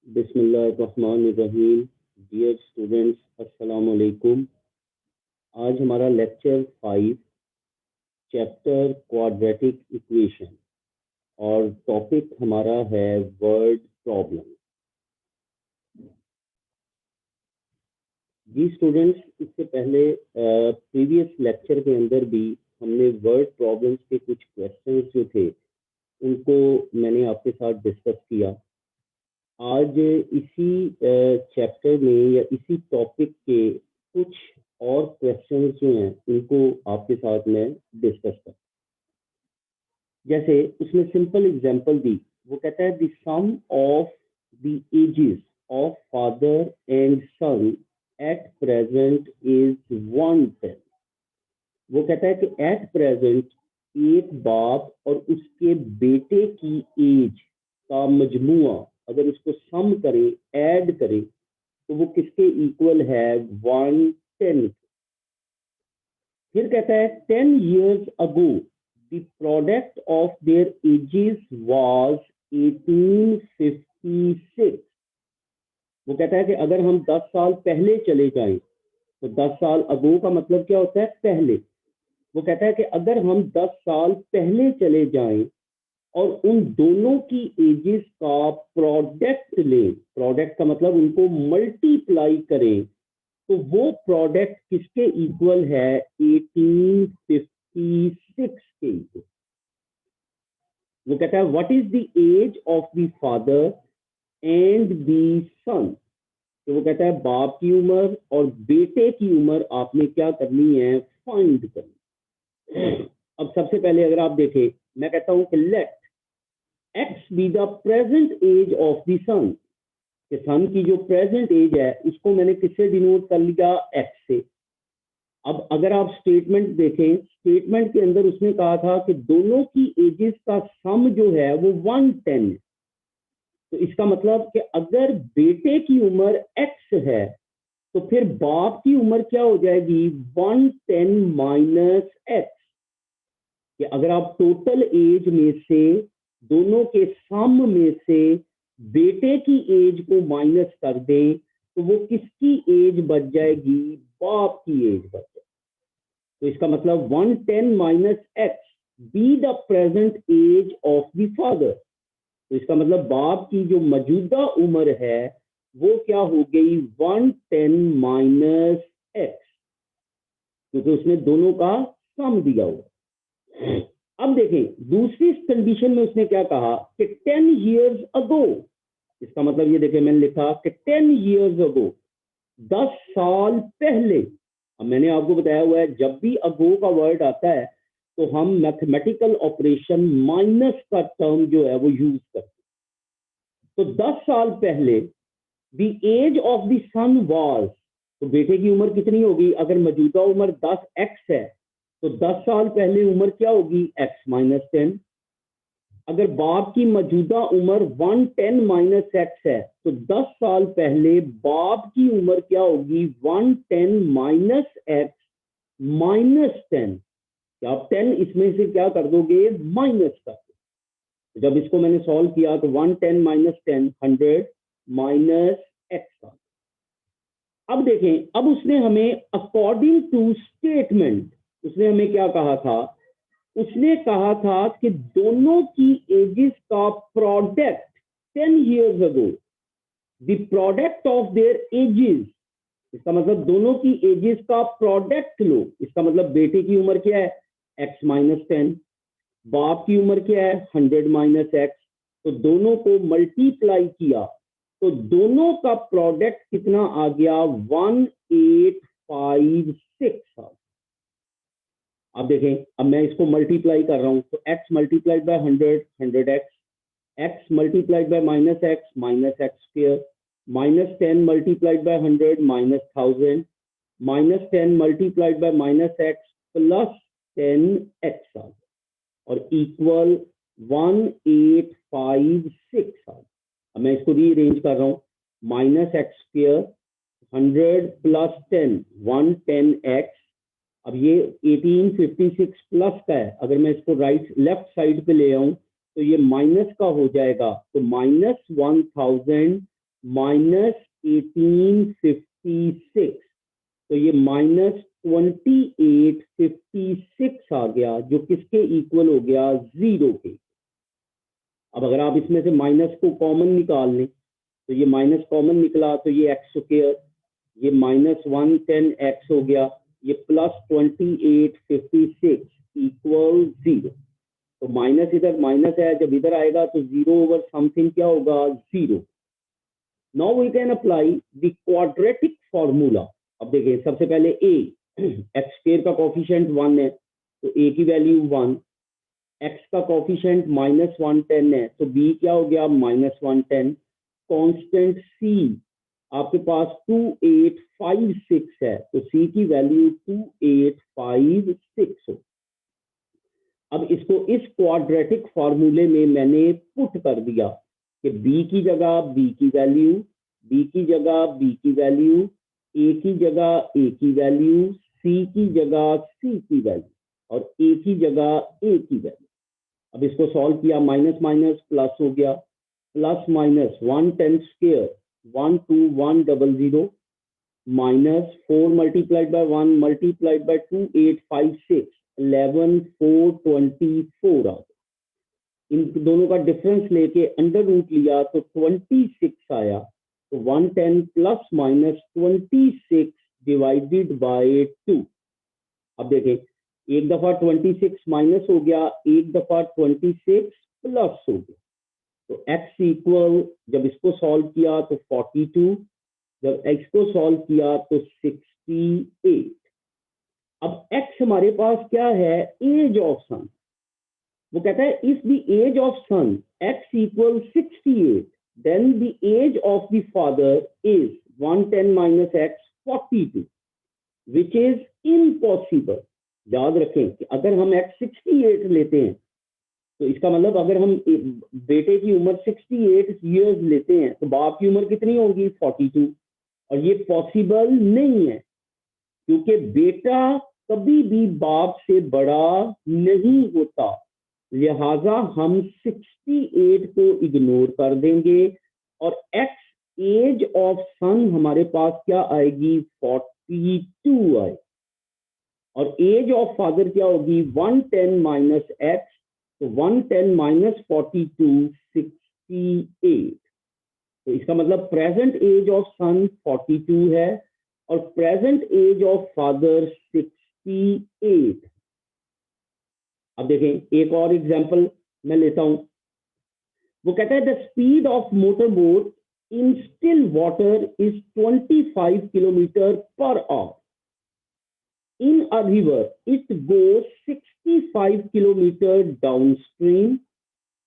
बिस्मिल्लाहिर्रहमानिर्रहीम। Dear students, अस्सलाम वालेकुम। आज हमारा लेक्चर 5 चैप्टर क्वाड्रेटिक इक्वेशन और टॉपिक हमारा है वर्ड प्रॉब्लम। जी स्टूडेंट्स, इससे पहले प्रीवियस लेक्चर के अंदर भी हमने वर्ड प्रॉब्लम्स के कुछ क्वेश्चंस जो थे उनको मैंने आपके साथ डिस्कस किया। आज इसी चैप्टर में या इसी टॉपिक के कुछ और क्वेश्चंस जो हैं उनको आपके साथ मैं डिस्कस कर। जैसे उसने सिंपल एग्जांपल दी, वो कहता है the sum of the ages of father and son at present is 110। वो कहता है कि एट प्रेजेंट एक बाप और उसके बेटे की एज का मजमुआ अगर उसको सम करें, ऐड करें, तो वो किसके इक्वल है? 110। फिर कहता है 10 years ago the product of their ages was 1856। वो कहता है कि अगर हम 10 साल पहले चले जाएं, तो 10 साल अगो का मतलब क्या होता है? पहले। वो कहता है कि अगर हम 10 साल पहले चले जाएं और उन दोनों की एजेस का प्रोडक्ट लें, प्रोडक्ट का मतलब उनको मल्टीप्लाई करें, तो वो प्रोडक्ट किसके इक्वल है? 1856 के इक्वल। वो कहता है what is the age of the father and the son. तो वो कहता है बाप की उम्र और बेटे की उम्र आपने क्या करनी है? फाइंड करनी। अब सबसे पहले अगर आप देखें, मैं कहता हूं कि let x be the present age of the son. कि सन की जो प्रेजेंट एज है उसको मैंने किससे डिनोट कर लिया? एक्स से। अब अगर आप स्टेटमेंट देखें, स्टेटमेंट के अंदर उसने कहा था कि दोनों की एजेस का सम जो है वो 110 है। तो इसका मतलब कि अगर बेटे की उम्र एक्स है तो फिर बाप की उम्र क्या हो जाएगी? 110 माइनस एक्स। कि अगर आप टोटल एज में से दोनों के सम में से बेटे की एज को माइनस कर दें तो वो किसकी एज बच जाएगी? बाप की एज बच जाएगी। तो इसका मतलब 110 minus X be the present age of the father. तो इसका मतलब बाप की जो मौजूदा उम्र है वो क्या हो गई? 110 माइनस एक्स, क्योंकि उसने दोनों का सम दिया हुआ। अब देखें दूसरी कंडीशन में उसने क्या कहा कि 10 years ago। इसका मतलब ये देखें, मैंने लिखा कि 10 years ago, 10 साल पहले। अब मैंने आपको बताया हुआ है जब भी अगो का वर्ड आता है तो हम मैथमेटिकल ऑपरेशन माइनस का टर्म जो है वो यूज करते हैं। तो 10 साल पहले the age of the son was, तो बेटे की उम्र कितनी होगी? अगर मौजूदा उम्र 10x है तो 10 साल पहले उम्र क्या होगी? x minus 10। अगर बाप की मौजूदा उम्र 110 माइनस एक्स है तो 10 साल पहले बाप की उम्र क्या होगी? 110 माइनस एक्स माइनस 10। आप 10 इसमें से क्या कर दोगे? माइनस कर दो। जब इसको मैंने सॉल्व किया तो 110 माइनस 10 100 माइनस एक्स का। अब देखें, अब उसने हमें अकॉर्डिंग टू स्टेटमेंट उसने हमें क्या कहा था? उसने कहा था कि दोनों की एजेस का product 10 years ago, the product of their edges. इसका मतलब दोनों की एजेस का प्रोडक्ट लो। इसका मतलब बेटे की उम्र क्या है? x minus 10। बाप की उम्र क्या है? 100 माइनस एक्स। तो दोनों को मल्टीप्लाई किया तो दोनों का प्रोडक्ट कितना आ गया? 1856। अब देखें, अब मैं इसको मल्टीप्लाई कर रहा हूं तो x multiplied by 100 100x, x multiplied by minus x minus x square, minus 10 multiplied by 100 minus 1000, minus 10 multiplied by minus x plus 10x और इक्वल 1856। अब मैं इसको रीअरेंज कर रहा हूं, minus x square 100 plus 10 110x। अब ये 1856 प्लस का है, अगर मैं इसको लेफ्ट साइड पे ले आऊं तो ये माइनस का हो जाएगा, तो माइनस 1000 -1856, तो ये -2856 आ गया, जो किसके इक्वल हो गया, 0 के। अब अगर आप इसमें से माइनस को कॉमन निकाल लें, तो ये माइनस कॉमन निकला, तो ये एक्स स्क्वायर, ये -110x हो गया, ये +2856 इक्वल 0। तो माइनस इधर माइनस है, जब इधर आएगा तो 0/समथिंग क्या होगा, 0। Now we can apply the quadratic formula. अब देखिए, सबसे पहले a, एक्स स्क्वायर का कोफिशिएंट 1 है, तो a की वैल्यू 1, x का कोफिशिएंट -110 है, तो b क्या हो गया, -110। कांस्टेंट c आपके पास 2856 है, तो c की वैल्यू 2856 हो। अब इसको इस क्वाड्रेटिक फॉर्मूले में मैंने पुट कर दिया कि b की जगह b की वैल्यू, b की जगह b की वैल्यू, a की जगह a की वैल्यू, c की जगह c की वैल्यू और a की जगह a की वैल्यू। अब इसको सॉल्व किया, माइनस माइनस प्लस हो गया, plus minus 110 square 12100 -4 multiplied by 1 multiplied by 2856 11424 आ गया। इन दोनों का डिफरेंस लेके अंडर रूट लिया तो 26 आया, तो 110 प्लस माइनस 26 डिवाइडेड बाय 2। अब देखें, एक दफा 26 माइनस हो गया, एक दफा 26 प्लस हो गया, तो x इक्वल, जब इसको सॉल्व किया तो 42, जब x को सॉल्व किया तो 68। अब x हमारे पास क्या है, एज ऑफ सन। वो कहता है if the age of son x equal 68, then the age of the father is 110 minus x 42, which is impossible. याद रखें कि अगर हम x 68 लेते हैं, तो इसका मतलब अगर हम बेटे की उम्र 68 ईयर्स लेते हैं, तो बाप की उम्र कितनी होगी, 42। और ये पॉसिबल नहीं है, क्योंकि बेटा कभी भी बाप से बड़ा नहीं होता। लिहाजा हम 68 को इग्नोर कर देंगे और x एज ऑफ सन हमारे पास क्या आएगी, 42 आए, और एज ऑफ फादर क्या होगी, 110 माइनस x, तो 110 माइनस 42 68। तो इसका मतलब प्रेजेंट एज ऑफ सन 42 है और प्रेजेंट एज ऑफ फादर 68। अब देखें, एक और एग्जांपल मैं लेता हूं। वो कहता है the speed of motor boat in still water is 25 kilometre per hour. In a river it goes 65 kilometre downstream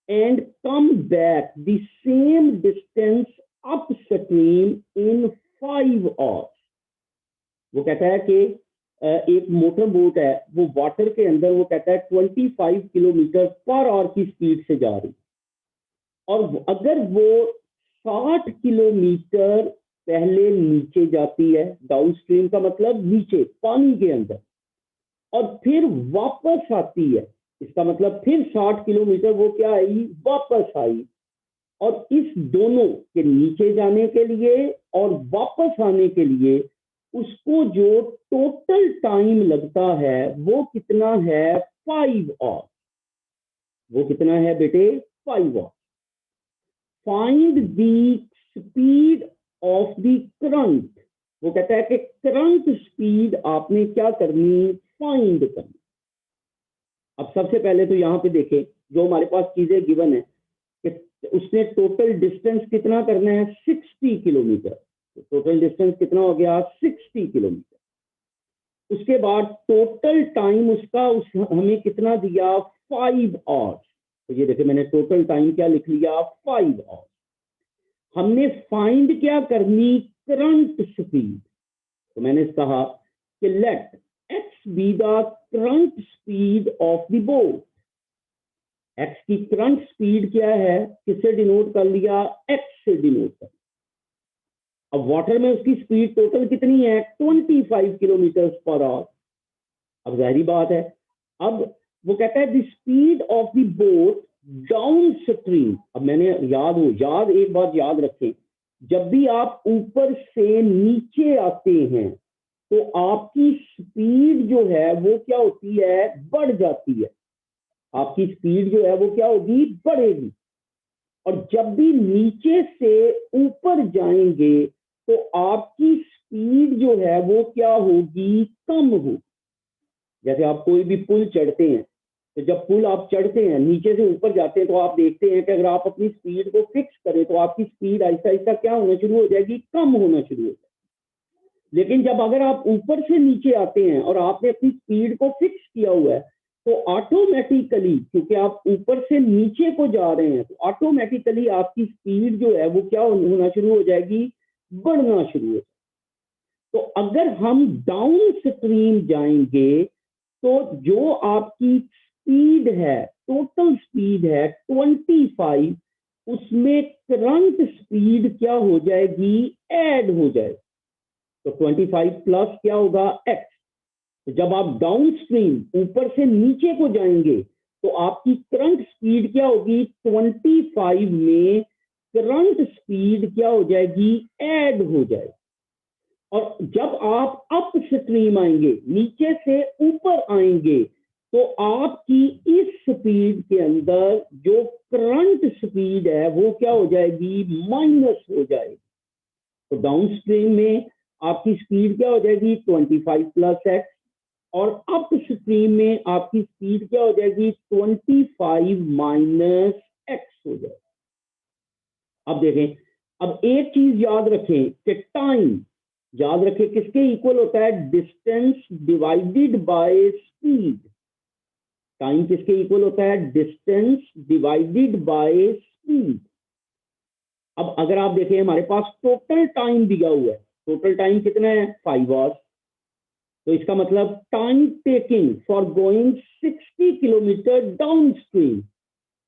and come back the same distance upstream in 5 hours। वो कहता है कि एक मोटर बोट है, वो वाटर के अंदर, वो कहता है 25 किलोमीटर पर आवर की स्पीड से जा रही, और अगर वो 60 किलोमीटर पहले नीचे जाती है, डाउनस्ट्रीम का मतलब नीचे पानी के अंदर, और फिर वापस आती है, इसका मतलब फिर 60 किलोमीटर वो क्या आई, वापस आई, और इस दोनों के नीचे जाने के लिए और वापस आने के लिए उसको जो टोटल टाइम लगता है वो कितना है, 5 आवर्स। वो कितना है बेटे, 5 hours. Find the speed of the current. वो कहता है कि करंट स्पीड आपने क्या करनी, फाइंड करनी। अब सबसे पहले तो यहाँ पे देखें, जो हमारे पास चीजें गिवन है कि उसने टोटल डिस्टेंस कितना करना है, 60 किलोमीटर। तो टोटल डिस्टेंस कितना हो गया, 60 किलोमीटर। उसके बाद टोटल टाइम उसका हमें कितना दिया, 5 आवर्स। तो ये देखिए, मैंने टोटल टाइम क्या लिख लिया, 5 आवर्स। हमने फाइंड क्या करनी, करंट स्पीड। तो मैंने कहा कि late x be the current speed of the boat। x की करंट स्पीड क्या है, किससे डिनोट कर लिया, x से डिनोट कर। अब वाटर में उसकी स्पीड टोटल कितनी है, 25 किलोमीटर पर आवर। अब जाहिर बात है, अब वो कहता है the speed of the boat down stream. अब मैंने एक बात याद रखें जब भी आप ऊपर से नीचे आते हैं तो आपकी स्पीड जो है वो क्या होती है, बढ़ जाती है। आपकी स्पीड जो है वो क्या होगी, बढ़ेगी। और जब भी नीचे से ऊपर जाएंगे तो आपकी स्पीड जो है वो क्या होगी, कम होगी। जैसे आप कोई भी पुल चढ़ते हैं, तो जब पुल आप चढ़ते हैं नीचे से ऊपर जाते हैं तो आप देखते हैं कि अगर आप अपनी स्पीड को फिक्स करें तो आपकी स्पीड आहिस्ता आहिस्ता क्या होना शुरू हो जाएगी, कम होना शुरू हो जाएगी। लेकिन जब अगर आप ऊपर से नीचे आते हैं और आपने अपनी स्पीड को फिक्स किया हुआ है तो ऑटोमेटिकली, क्योंकि आप ऊपर से नीचे को जा रहे हैं, तो ऑटोमेटिकली आपकी स्पीड जो है वो क्या होना शुरू हो जाएगी, बढ़ना शुरू हो जाएगी। तो अगर हम डाउन स्ट्रीम जाएंगे तो जो आपकी स्पीड है, टोटल स्पीड है 25, उसमें करंट स्पीड क्या हो जाएगी, ऐड हो जाएगी। तो 25 प्लस क्या होगा, एक्स। तो जब आप डाउन स्ट्रीम ऊपर से नीचे को जाएंगे तो आपकी करंट स्पीड क्या होगी, 25 में करंट स्पीड क्या हो जाएगी, ऐड हो जाएगी। और जब आप अप स्ट्रीम आएंगे, नीचे से ऊपर आएंगे, तो आपकी इस स्पीड के अंदर जो करंट स्पीड है वो क्या हो जाएगी, माइनस हो जाएगी। तो डाउन स्ट्रीम में आपकी स्पीड क्या हो जाएगी, 25 प्लस एक्स, और अप स्ट्रीम में आपकी स्पीड क्या हो जाएगी, 25 माइनस एक्स हो जाएगी। अब देखें, अब एक चीज याद रखें कि टाइम, याद रखें किसके इक्वल होता है, distance divided by speed. Time किसके इक्वल होता है, डिस्टेंस डिवाइडेड बाय स्पीड। अब अगर आप देखें हमारे पास टोटल टाइम दिया हुआ है, टोटल टाइम कितना है, 5 आवर्स। तो इसका मतलब time taking for going 60 kilometre down stream,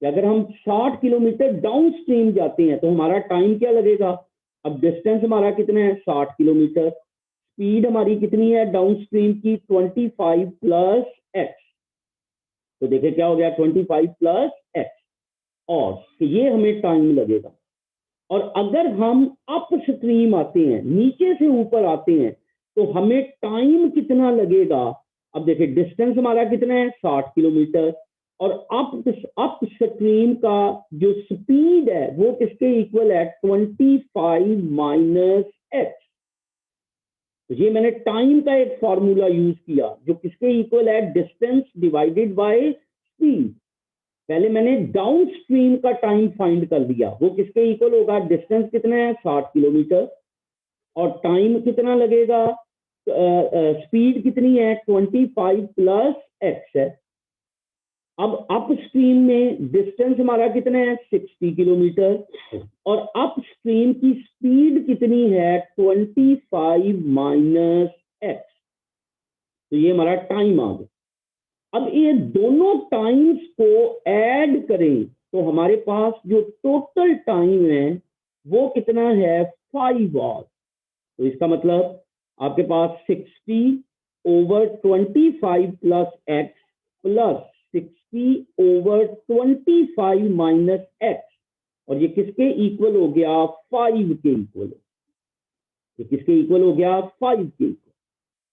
अगर हम 60 किलोमीटर डाउन स्ट्रीम जाते हैं तो हमारा टाइम क्या लगेगा। अब डिस्टेंस हमारा कितना है, 60 किलोमीटर, स्पीड हमारी कितनी है डाउन स्ट्रीम की, 25 प्लस एक्स। तो देखिए क्या हो गया, 25 प्लस एक्स, और तो ये हमें टाइम लगेगा। और अगर हम अप स्ट्रीम आते हैं, नीचे से ऊपर आते हैं, तो हमें टाइम कितना लगेगा। अब देखिए डिस्टेंस हमारा कितना है, 60 किलोमीटर, और अप स्ट्रीम का जो स्पीड है वो किसके इक्वल है, 25 माइनस एक्स। तो ये मैंने टाइम का एक फॉर्मूला यूज किया जो किसके इक्वल है, डिस्टेंस डिवाइडेड बाय स्पीड। पहले मैंने डाउन स्ट्रीम का टाइम फाइंड कर दिया, वो किसके इक्वल होगा, डिस्टेंस कितना है, 60 किलोमीटर, और टाइम कितना लगेगा, स्पीड कितनी है, 25 प्लस एक्स है। अब अप स्ट्रीम में डिस्टेंस हमारा कितना है, 60 किलोमीटर, और अप स्ट्रीम की स्पीड कितनी है, 25 माइनस एक्स। तो ये हमारा टाइम आ गया। अब ये दोनों टाइम्स को ऐड करें तो हमारे पास जो टोटल टाइम है वो कितना है, 5 आवर्स। तो इसका मतलब आपके पास 60 over 25 plus x plus 60 over 25 minus x, और ये किसके इक्वल हो गया, 5 के इक्वल। ये किसके इक्वल हो गया, 5 के इक्वल।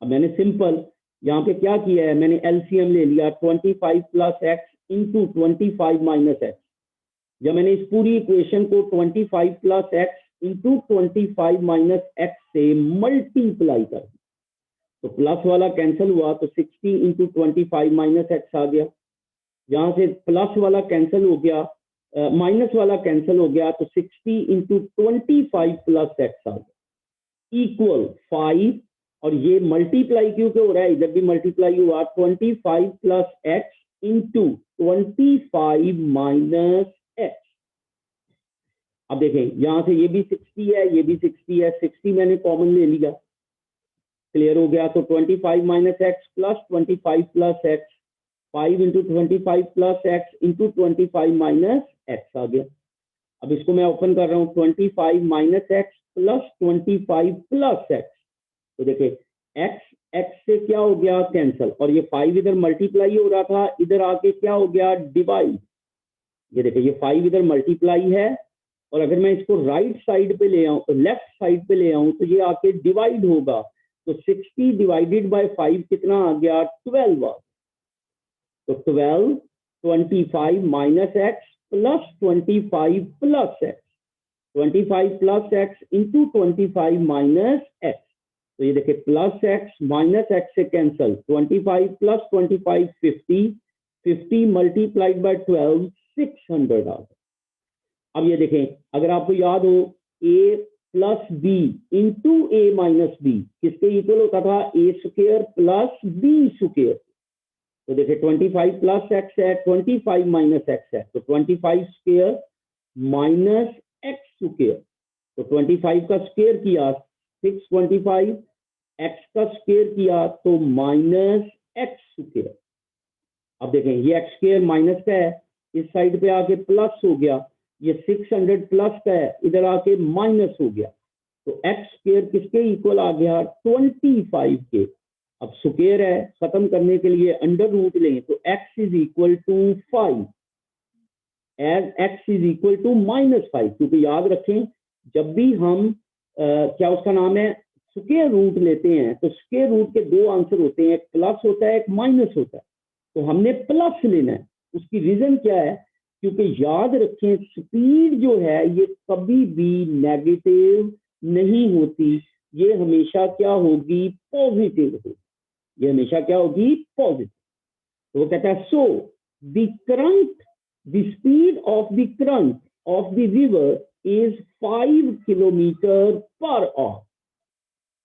अब मैंने सिंपल यहाँ पे क्या किया है, मैंने एलसीएम ले लिया, 25 plus x into 25 minus x. जब मैंने इस पूरी इक्वेशन को 25 plus x into 25 minus X से मल्टीप्लाई कर दिया, तो प्लस वाला कैंसिल हुआ तो 60 इंटू 25 माइनस एक्स आ गया। यहाँ से प्लस वाला कैंसिल हो गया, माइनस वाला कैंसिल हो गया, तो 60 इंटू 25 प्लस एक्स आ गया इक्वल 5। और ये मल्टीप्लाई क्यों हो रहा है, इधर भी मल्टीप्लाई हुआ, 25 plus x into 25 minus x. अब देखें यहाँ से ये भी 60 है, ये भी 60 है, 60 मैंने कॉमन ले लिया, क्लियर हो गया। तो 25 minus x plus 25 plus x, 5 into 25 plus x into 25 minus x आ गया। अब इसको मैं ओपन कर रहा हूँ, 25 minus x plus 25 plus x. तो देखिए x x से क्या हो गया, कैंसल, और ये 5 इधर मल्टीप्लाई हो रहा था, इधर आके क्या हो गया, डिवाइड। ये देखिए ये 5 इधर मल्टीप्लाई है और अगर मैं इसको राइट साइड पे ले आऊं, लेफ्ट साइड पे ले आऊं, तो ये आके डिवाइड होगा। तो 60 डिवाइडेड बाय 5 कितना आ गया? 12 आ। तो 12, 25 minus x plus 25 plus X, 25 plus x into 25 minus X. तो ये देखिए प्लस एक्स माइनस एक्स से कैंसल, 25 प्लस 25 50, 50 मल्टीप्लाइड बाय 12 600 आ गया। अब ये देखें, अगर आपको याद हो a plus B into A minus B किसके इक्वल होता था? A square plus B square. तो देखिए 25 प्लस एक्स है, 25 माइनस एक्स है, तो 25 स्क्वायर माइनस एक्स स्क्वायर। तो 25 का स्क्वायर किया 625, एक्स का स्क्वायर किया तो माइनस एक्स स्क्वायर। अब देखें ये एक्स स्क्वायर माइनस का है, इस साइड पे आके प्लस हो गया, ये 600 प्लस का है, इधर आके माइनस हो गया। तो एक्स स्क्वायर किसके इक्वल आ गया? 25 के। अब स्क्वायर है, खत्म करने के लिए अंडर रूट लें, तो X is equal to 5 as X is equal to -5, क्योंकि याद रखें जब भी हम क्या उसका नाम है स्क्वायर रूट लेते हैं, तो स्क्वायर रूट के दो आंसर होते हैं, एक प्लस होता है, एक माइनस होता है। तो हमने प्लस लेना है। उसकी रीजन क्या है? क्योंकि याद रखें स्पीड जो है ये कभी भी नेगेटिव नहीं होती, ये हमेशा क्या होगी? पॉजिटिव होगी। ये हमेशा क्या होगी? पॉजिटिव। तो वो कहता है so the current, the speed of the current of the river is 5 kilometre per hour.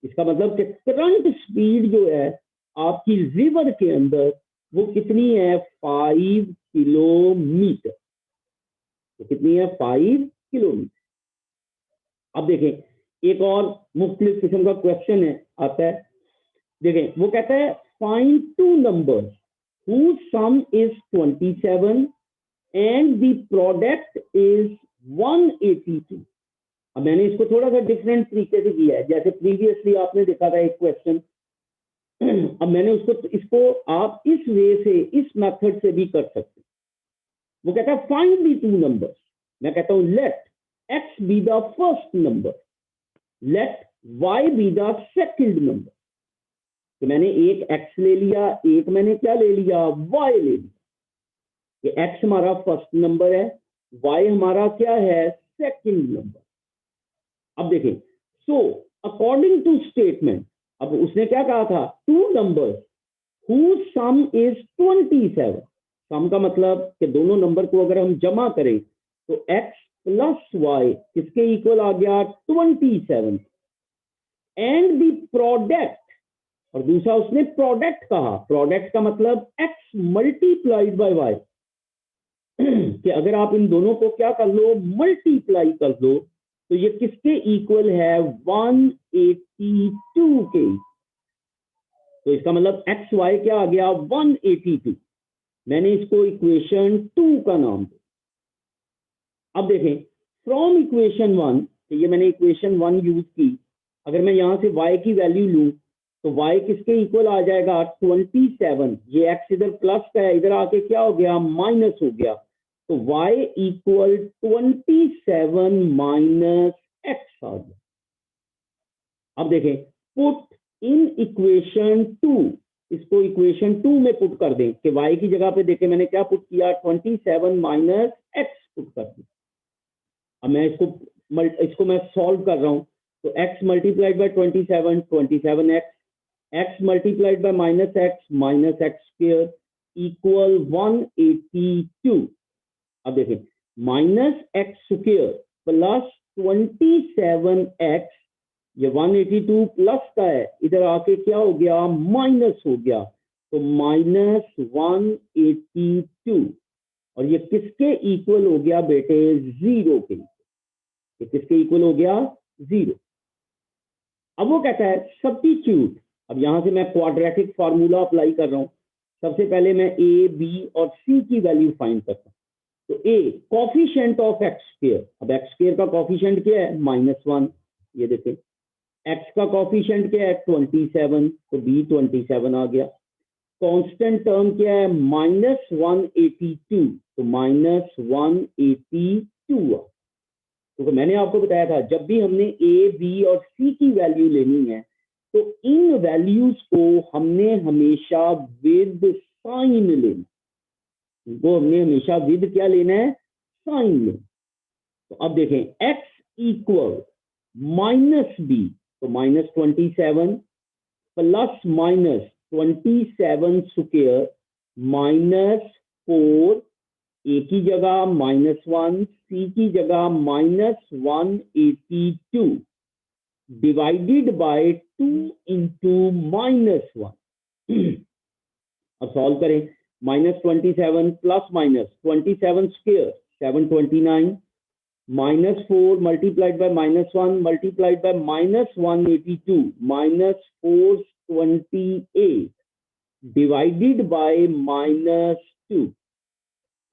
इसका मतलब कि करंट स्पीड जो है आपकी रिवर के अंदर वो कितनी है? 5 किलोमीटर। तो कितनी है? 5 किलोमीटर। अब देखें एक और मुख्तलिफ किस्म का क्वेश्चन है आता है। देखें वो कहता है find two numbers whose sum is 27 and the product is 182। अब मैंने इसको थोड़ा सा डिफरेंट तरीके से किया है, जैसे प्रीवियसली आपने देखा था एक क्वेश्चन। अब मैंने इसको आप इस वे से, इस मेथड से भी कर सकते। वो कहता है फाइंड दी टू नंबर्स। मैं कहता हूं let x be the first number, let Y be the second number. तो मैंने एक एक्स ले लिया, एक मैंने क्या ले लिया? वाई ले लिया। ये एक्स हमारा फर्स्ट नंबर है, वाई हमारा क्या है? Second number. अब देखें सो अकॉर्डिंग टू स्टेटमेंट, अब उसने क्या कहा था? Two numbers whose sum is 27। सम का मतलब कि दोनों नंबर को अगर हम जमा करें तो x प्लस वाई किसके इक्वल आ गया? 27। एंड द प्रोडक्ट, और दूसरा उसने प्रोडक्ट कहा, प्रोडक्ट का मतलब x मल्टीप्लाइड बाय वाई, कि अगर आप इन दोनों को क्या कर लो? मल्टीप्लाई कर दो, तो ये किसके इक्वल है? 182 के। तो इसका मतलब एक्स वाई क्या आ गया? 182। मैंने इसको इक्वेशन 2 का नाम दिया। अब देखें फ्रॉम इक्वेशन 1, तो ये मैंने इक्वेशन 1 यूज की। अगर मैं यहां से y की वैल्यू लूं तो y किसके इक्वल आ जाएगा? 27। ये x इधर प्लस का है, इधर आके क्या हो गया? माइनस हो गया। तो y इक्वल 27 माइनस एक्स आ गया। अब देखें पुट इन इक्वेशन 2, इसको इक्वेशन 2 में पुट कर दें कि y की जगह पे देखें मैंने क्या पुट किया? 27 माइनस एक्स पुट कर दिया। अब मैं इसको मैं सॉल्व कर रहा हूं, तो x multiplied by 27, 27x, x multiplied by minus x square equal 182। अब देखें minus x square plus 27x, ये 182 प्लस का है, इधर आके क्या हो गया? माइनस हो गया। तो माइनस 182, और ये किसके इक्वल हो गया बेटे? 0 के। ये किसके इक्वल हो गया? 0। अब वो कहता है सब्स्टिट्यूट। अब यहां से मैं क्वाड्रेटिक फार्मूला अप्लाई कर रहा हूं। सबसे पहले मैं ए, बी और सी की वैल्यू फाइंड करता हूं। तो ए कॉफिशिएंट ऑफ एक्स स्क्वायर, अब एक्स स्क्वायर का कॉफिशिएंट क्या है? -1। ये देखें एक्स का कॉफिशिएंट क्या है? 27, तो बी 27 आ गया। कांस्टेंट टर्म क्या है? -182, तो -182 आ। क्योंकि मैंने आपको बताया था जब भी हमने ए बी और सी की वैल्यू लेनी है तो इन वैल्यूज को हमने हमेशा विद साइन लेना, इनको हमने हमेशा विद क्या लेना है, साइन लेना। तो अब देखें x इक्वल माइनस बी, तो -27 प्लस -27 स्क्वायर -4, ए की जगह -1, सी की जगह -182 डिवाइडेड बाय 2 इंटू -1। अब सॉल्व करें, -27 plus -27 square 729 -4 multiplied by -1 multiplied by -182 -428 divided by -2।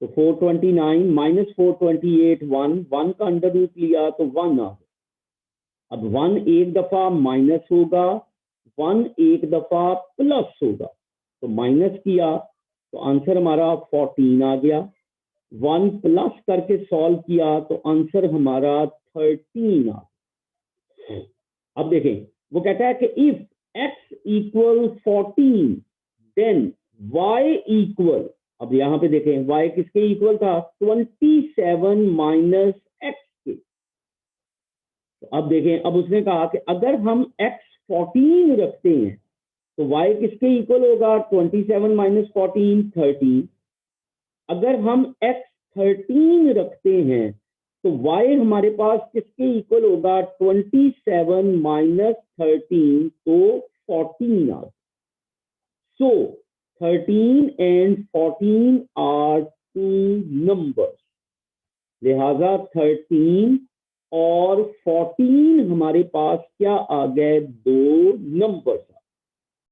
तो 429 -428 1 का अंडर रूट लिया तो 1 आ गया। अब 1 एक दफा माइनस होगा, 1 एक दफा प्लस होगा, तो माइनस किया तो आंसर हमारा 14 आ गया। 1 प्लस करके सॉल्व किया तो आंसर हमारा 13 आ गया। अब देखें वो कहता है कि if x equal 14 then y equal, अब यहां पे देखें y किसके इक्वल था, 27 माइनस एक्स के। तो अब देखें, अब उसने कहा कि अगर हम x 14 रखते हैं तो y किसके इक्वल होगा, 27 माइनस 14 13। अगर हम x 13 रखते हैं तो y हमारे पास किसके इक्वल होगा, 27 माइनस 13 तो 14 आ। सो 13 एंड 14 आर टू नंबर्स, लिहाजा 13 और 14 हमारे पास क्या आ गए, दो नंबर्स।